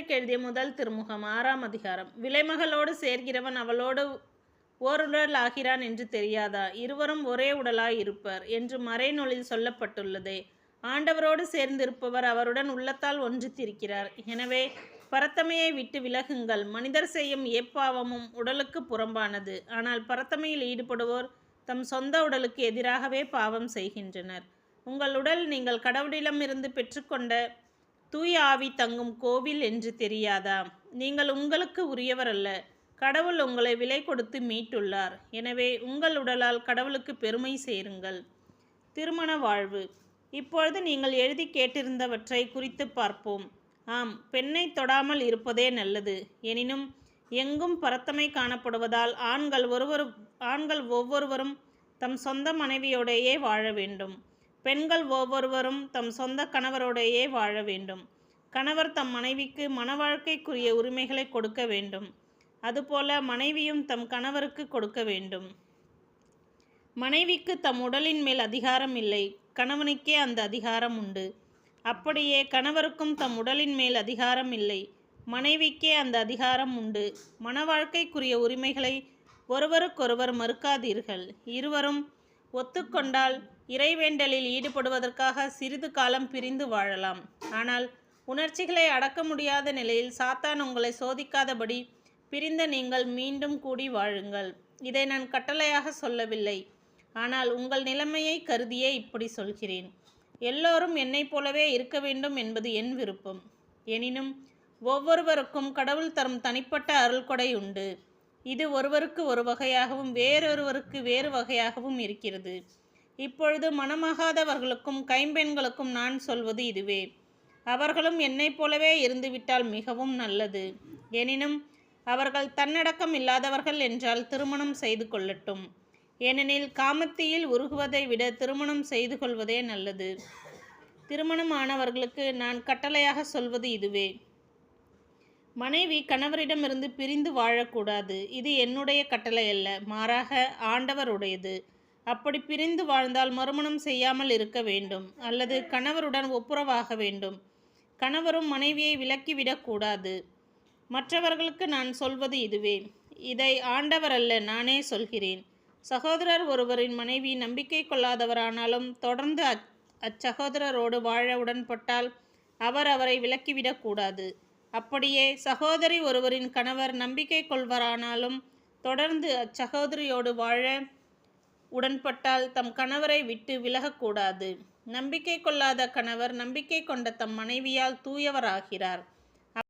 குழந்தைக்கு எழுதிய முதல் திருமுகம் 6ஆம் அதிகாரம். விலைமகளோடு சேர்கிறவன் அவளோடு ஓருடல் ஆகிறான் என்று தெரியாதா? இருவரும் ஒரே உடலாய் இருப்பர் என்று மறைநூலில் சொல்லப்பட்டுள்ளதே. ஆண்டவரோடு சேர்ந்திருப்பவர் அவருடன் உள்ளத்தால் ஒன்றித்திருக்கிறார். எனவே பரத்தமையை விட்டு விலகுங்கள். மனிதர் செய்யும் ஏப்பாவமும் உடலுக்கு புறம்பானது. ஆனால் பரத்தமையில் ஈடுபடுவோர் தம் சொந்த உடலுக்கு எதிராகவே பாவம் செய்கின்றனர். உங்கள் உடல் நீங்கள் கடவுளிடமிருந்து பெற்றுக்கொண்ட தூய ஆவி தங்கும் கோவில் என்று தெரியாதா? நீங்கள் உங்களுக்கு உரியவர் அல்ல. கடவுள் உங்களை விலை கொடுத்து மீட்டுள்ளார். எனவே உங்கள் உடலால் கடவுளுக்கு பெருமை சேருங்கள். திருமண வாழ்வு. இப்பொழுது நீங்கள் எழுதி கேட்டிருந்தவற்றை குறித்து பார்ப்போம். ஆம், பெண்ணை தொடாமல் இருப்பதே நல்லது. எனினும் எங்கும் பரத்தமை காணப்படுவதால் ஆண்கள் ஒவ்வொருவரும் தம் சொந்த மனைவியோடையே வாழ வேண்டும். பெண்கள் ஒவ்வொருவரும் தம் சொந்த கணவரோடையே வாழ வேண்டும். கணவர் தம் மனைவிக்கு மன வாழ்க்கைக்குரிய உரிமைகளை கொடுக்க வேண்டும். அதுபோல மனைவியும் தம் கணவருக்கு கொடுக்க வேண்டும். மனைவிக்கு தம் உடலின் மேல் அதிகாரம் இல்லை, கணவனுக்கே அந்த அதிகாரம் உண்டு. அப்படியே கணவருக்கும் தம் உடலின் மேல் அதிகாரம் இல்லை, மனைவிக்கே அந்த அதிகாரம் உண்டு. மன வாழ்க்கைக்குரிய உரிமைகளை ஒருவருக்கொருவர் மறுக்காதீர்கள். இருவரும் ஒத்துக்கொண்டால் இறைவேண்டலில் ஈடுபடுவதற்காக சிறிது காலம் பிரிந்து வாழலாம். ஆனால் உணர்ச்சிகளை அடக்க முடியாத நிலையில் சாத்தான் உங்களை சோதிக்காதபடி பிரிந்த நீங்கள் மீண்டும் கூடி வாழுங்கள். இதை நான் கட்டளையாக சொல்லவில்லை, ஆனால் உங்கள் நிலைமையை கருதியே இப்படி சொல்கிறேன். எல்லோரும் என்னைப் போலவே இருக்க வேண்டும் என்பது என் விருப்பம். எனினும் ஒவ்வொருவருக்கும் கடவுள் தரும் தனிப்பட்ட அருள்கொடை உண்டு. இது ஒருவருக்கு ஒரு வகையாகவும் வேறொருவருக்கு வேறு வகையாகவும் இருக்கிறது. இப்பொழுது மணமாகாதவர்களுக்கும் கைம்பெண்களுக்கும் நான் சொல்வது இதுவே. அவர்களும் என்னைப் போலவே இருந்துவிட்டால் மிகவும் நல்லது. எனினும் அவர்கள் தன்னடக்கம் இல்லாதவர்கள் என்றால் திருமணம் செய்து கொள்ளட்டும். ஏனெனில் காமத்தீயில் உருகுவதை விட திருமணம் செய்து கொள்வதே நல்லது. திருமணமானவர்களுக்கு நான் கட்டளையாக சொல்வது இதுவே. மனைவி கணவரிடமிருந்து பிரிந்து வாழக்கூடாது. இது என்னுடைய கட்டளை அல்ல, மாறாக ஆண்டவருடையது. அப்படி பிரிந்து வாழ்ந்தால் மறுமணம் செய்யாமல் இருக்க வேண்டும், அல்லது கணவருடன் ஒப்புரவாக வேண்டும். கணவரும் மனைவியை விலக்கிவிடக்கூடாது. மற்றவர்களுக்கு நான் சொல்வது இதுவே. இதை ஆண்டவர் அல்ல, நானே சொல்கிறேன். சகோதரர் ஒருவரின் மனைவி நம்பிக்கை கொள்ளாதவரானாலும் தொடர்ந்து அச்சகோதரரோடு வாழ உடன்பட்டால் அவர் அவரை விலக்கிவிடக்கூடாது. அப்படியே சகோதரி ஒருவரின் கணவர் நம்பிக்கை கொள்வரானாலும் தொடர்ந்து அச்சகோதரியோடு வாழ உடன்பட்டால் தம் கணவரை விட்டு விலகக்கூடாது. நம்பிக்கை கொள்ளாத கணவர் நம்பிக்கை கொண்ட தம் மனைவியால் தூயவராகிறார்.